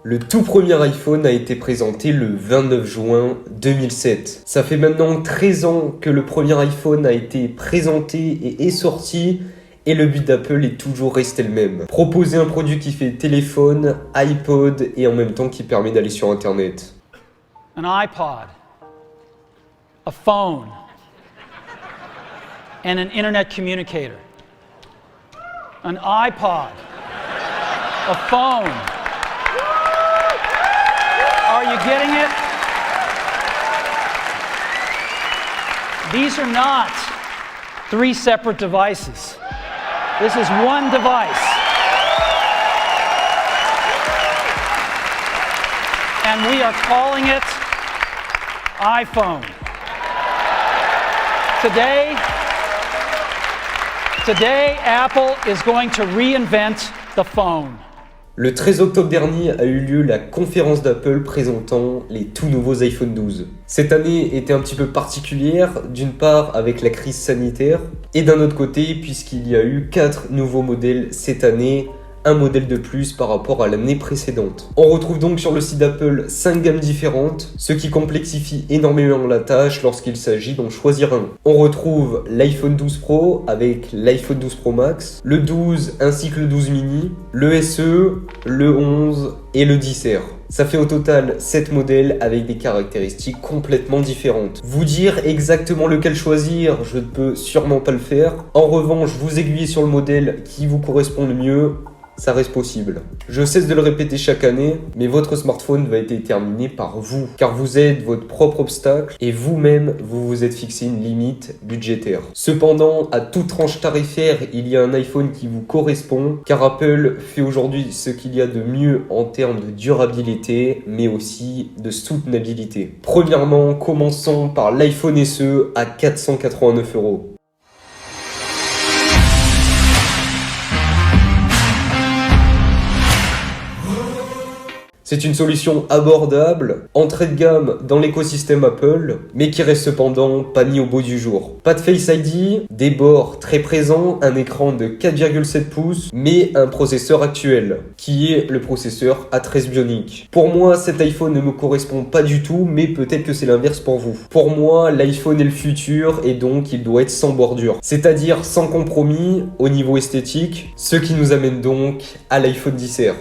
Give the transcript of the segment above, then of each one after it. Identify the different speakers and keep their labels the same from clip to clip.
Speaker 1: Le tout premier iPhone a été présenté le 29 juin 2007. Ça fait maintenant 13 ans que le premier iPhone a été présenté et est sorti, et le but d'Apple est toujours resté le même. Proposer un produit qui fait téléphone, iPod et en même temps qui permet d'aller sur Internet.
Speaker 2: An iPod, a phone, and an internet communicator. An iPod, a phone. Are you getting it? These are not three separate devices. This is one device. And we are calling it iPhone. Today, Apple is going to reinvent the phone.
Speaker 1: Le 13 octobre dernier a eu lieu la conférence d'Apple présentant les tout nouveaux iPhone 12. Cette année était un petit peu particulière, d'une part avec la crise sanitaire, et d'un autre côté puisqu'il y a eu 4 nouveaux modèles cette année, un modèle de plus par rapport à l'année précédente. On retrouve donc sur le site d'Apple 5 gammes différentes, ce qui complexifie énormément la tâche lorsqu'il s'agit d'en choisir un. On retrouve l'iPhone 12 Pro avec l'iPhone 12 Pro Max, le 12 ainsi que le 12 mini, le SE, le 11 et le 10R. Ça fait au total 7 modèles avec des caractéristiques complètement différentes. Vous dire exactement lequel choisir, je ne peux sûrement pas le faire. En revanche, vous aiguiller sur le modèle qui vous correspond le mieux, ça reste possible. Je cesse de le répéter chaque année, mais votre smartphone va être déterminé par vous, car vous êtes votre propre obstacle et vous-même, vous vous êtes fixé une limite budgétaire. Cependant, à toute tranche tarifaire, il y a un iPhone qui vous correspond, car Apple fait aujourd'hui ce qu'il y a de mieux en termes de durabilité, mais aussi de soutenabilité. Premièrement, commençons par l'iPhone SE à 489 €. C'est une solution abordable, entrée de gamme dans l'écosystème Apple, mais qui reste cependant pas mis au bout du jour. Pas de Face ID, des bords très présents, un écran de 4,7 pouces, mais un processeur actuel, qui est le processeur A13 Bionic. Pour moi, cet iPhone ne me correspond pas du tout, mais peut-être que c'est l'inverse pour vous. Pour moi, l'iPhone est le futur et donc il doit être sans bordure, c'est-à-dire sans compromis au niveau esthétique, ce qui nous amène donc à l'iPhone XR.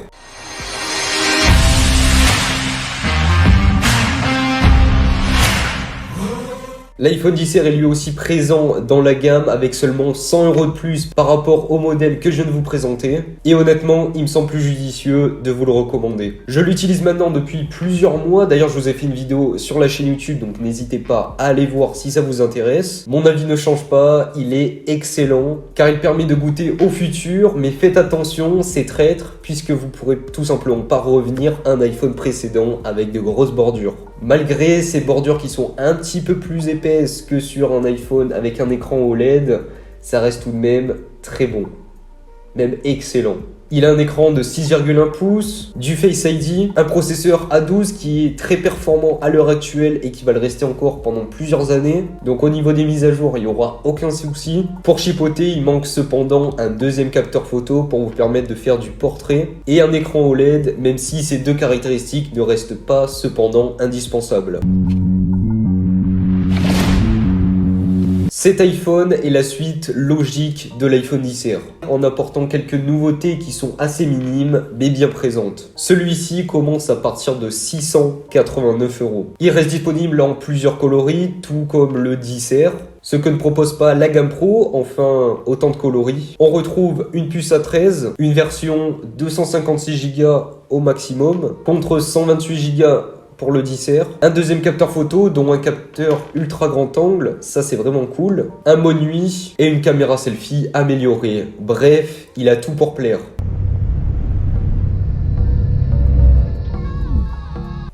Speaker 1: L'iPhone XR est lui aussi présent dans la gamme avec seulement 100 € de plus par rapport au modèle que je viens de vous présenter. Et honnêtement, il me semble plus judicieux de vous le recommander. Je l'utilise maintenant depuis plusieurs mois. D'ailleurs, je vous ai fait une vidéo sur la chaîne YouTube, donc n'hésitez pas à aller voir si ça vous intéresse. Mon avis ne change pas, il est excellent car il permet de goûter au futur. Mais faites attention, c'est traître puisque vous pourrez tout simplement pas revenir à un iPhone précédent avec de grosses bordures. Malgré ces bordures qui sont un petit peu plus épaisses que sur un iPhone avec un écran OLED, ça reste tout de même très bon, même excellent. Il a un écran de 6,1 pouces, du Face ID, un processeur A12 qui est très performant à l'heure actuelle et qui va le rester encore pendant plusieurs années. Donc au niveau des mises à jour, il n'y aura aucun souci. Pour chipoter, il manque cependant un deuxième capteur photo pour vous permettre de faire du portrait et un écran OLED, même si ces deux caractéristiques ne restent pas cependant indispensables. Cet iPhone est la suite logique de l'iPhone XR, en apportant quelques nouveautés qui sont assez minimes mais bien présentes. Celui-ci commence à partir de 689 €. Il reste disponible en plusieurs coloris, tout comme le XR, ce que ne propose pas la gamme Pro, enfin autant de coloris. On retrouve une puce A13, une version 256 Go au maximum, contre 128 Go pour le XR, un deuxième capteur photo dont un capteur ultra grand angle, ça c'est vraiment cool, un mode nuit et une caméra selfie améliorée. Bref, il a tout pour plaire.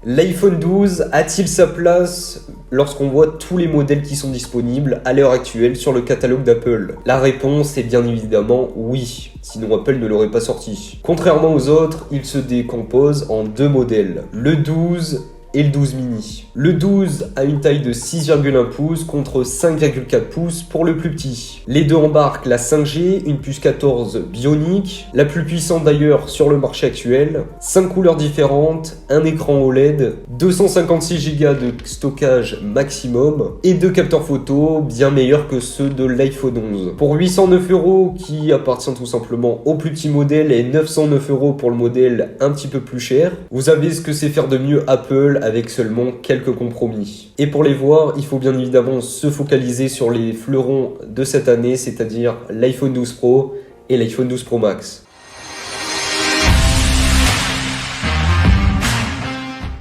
Speaker 1: L'iPhone 12 a-t-il sa place lorsqu'on voit tous les modèles qui sont disponibles à l'heure actuelle sur le catalogue d'Apple? La réponse est bien évidemment oui, sinon Apple ne l'aurait pas sorti. Contrairement aux autres, il se décompose en deux modèles, le 12 et le 12 mini. Le 12 a une taille de 6,1 pouces contre 5,4 pouces pour le plus petit. Les deux embarquent la 5G, une puce 14 bionique, la plus puissante d'ailleurs sur le marché actuel, 5 couleurs différentes, un écran OLED, 256 Go de stockage maximum et 2 capteurs photo bien meilleurs que ceux de l'iPhone 11. Pour 809 €, qui appartient tout simplement au plus petit modèle, et 909 € pour le modèle un petit peu plus cher, vous avez ce que c'est faire de mieux Apple avec seulement quelques compromis. Et pour les voir, il faut bien évidemment se focaliser sur les fleurons de cette année, c'est-à-dire l'iPhone 12 Pro et l'iPhone 12 Pro Max.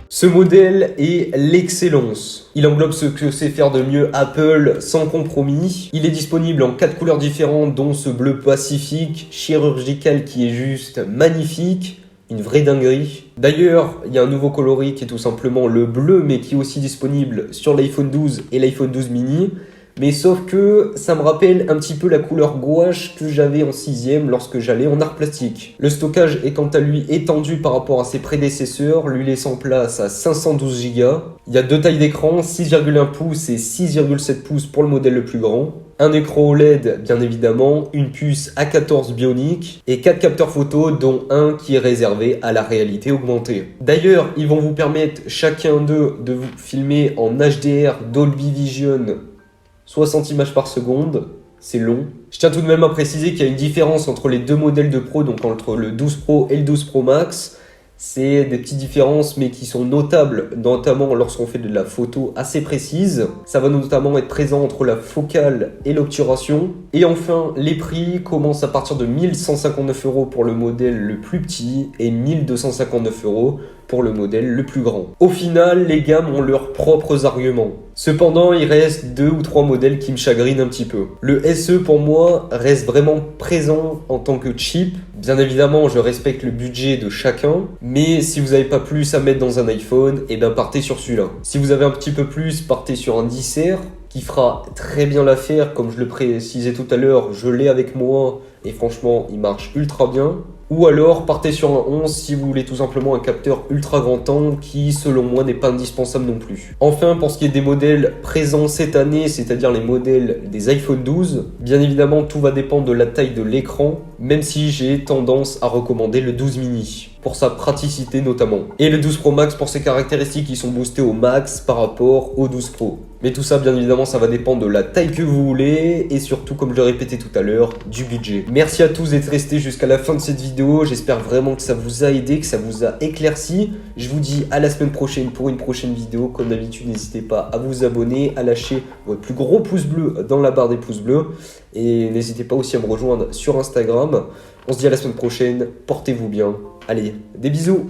Speaker 1: Ce modèle est l'excellence. Il englobe ce que sait faire de mieux Apple sans compromis. Il est disponible en 4 couleurs différentes, dont ce bleu pacifique, chirurgical qui est juste magnifique. Une vraie dinguerie. D'ailleurs, il y a un nouveau coloris qui est tout simplement le bleu, mais qui est aussi disponible sur l'iPhone 12 et l'iPhone 12 mini. Mais sauf que ça me rappelle un petit peu la couleur gouache que j'avais en 6ème lorsque j'allais en art plastique. Le stockage est quant à lui étendu par rapport à ses prédécesseurs, lui laissant place à 512 Go. Il y a deux tailles d'écran, 6,1 pouces et 6,7 pouces pour le modèle le plus grand. Un écran OLED bien évidemment, une puce A14 bionique et 4 capteurs photo dont un qui est réservé à la réalité augmentée. D'ailleurs, ils vont vous permettre chacun d'eux de vous filmer en HDR Dolby Vision 60 images par seconde, c'est long. Je tiens tout de même à préciser qu'il y a une différence entre les deux modèles de Pro, donc entre le 12 Pro et le 12 Pro Max. C'est des petites différences mais qui sont notables, notamment lorsqu'on fait de la photo assez précise. Ça va notamment être présent entre la focale et l'obturation. Et enfin, les prix commencent à partir de 1159 € pour le modèle le plus petit et 1259 € pour le modèle le plus grand. Au final, les gammes ont leurs propres arguments. Cependant, il reste 2 ou 3 modèles qui me chagrinent un petit peu. Le SE pour moi reste vraiment présent en tant que chip. Bien évidemment, je respecte le budget de chacun, mais si vous n'avez pas plus à mettre dans un iPhone, et bien partez sur celui-là. Si vous avez un petit peu plus, partez sur un 10R qui fera très bien l'affaire. Comme je le précisais tout à l'heure, je l'ai avec moi et franchement, il marche ultra bien. Ou alors partez sur un 11 si vous voulez tout simplement un capteur ultra grand angle qui selon moi n'est pas indispensable non plus. Enfin, pour ce qui est des modèles présents cette année, c'est-à-dire les modèles des iPhone 12, bien évidemment tout va dépendre de la taille de l'écran, même si j'ai tendance à recommander le 12 mini pour sa praticité notamment. Et le 12 Pro Max pour ses caractéristiques qui sont boostées au max par rapport au 12 Pro. Mais tout ça, bien évidemment, ça va dépendre de la taille que vous voulez et surtout, comme je l'ai répété tout à l'heure, du budget. Merci à tous d'être restés jusqu'à la fin de cette vidéo. J'espère vraiment que ça vous a aidé, que ça vous a éclairci. Je vous dis à la semaine prochaine pour une prochaine vidéo. Comme d'habitude, n'hésitez pas à vous abonner, à lâcher votre plus gros pouce bleu dans la barre des pouces bleus. Et n'hésitez pas aussi à me rejoindre sur Instagram. On se dit à la semaine prochaine. Portez-vous bien. Allez, des bisous!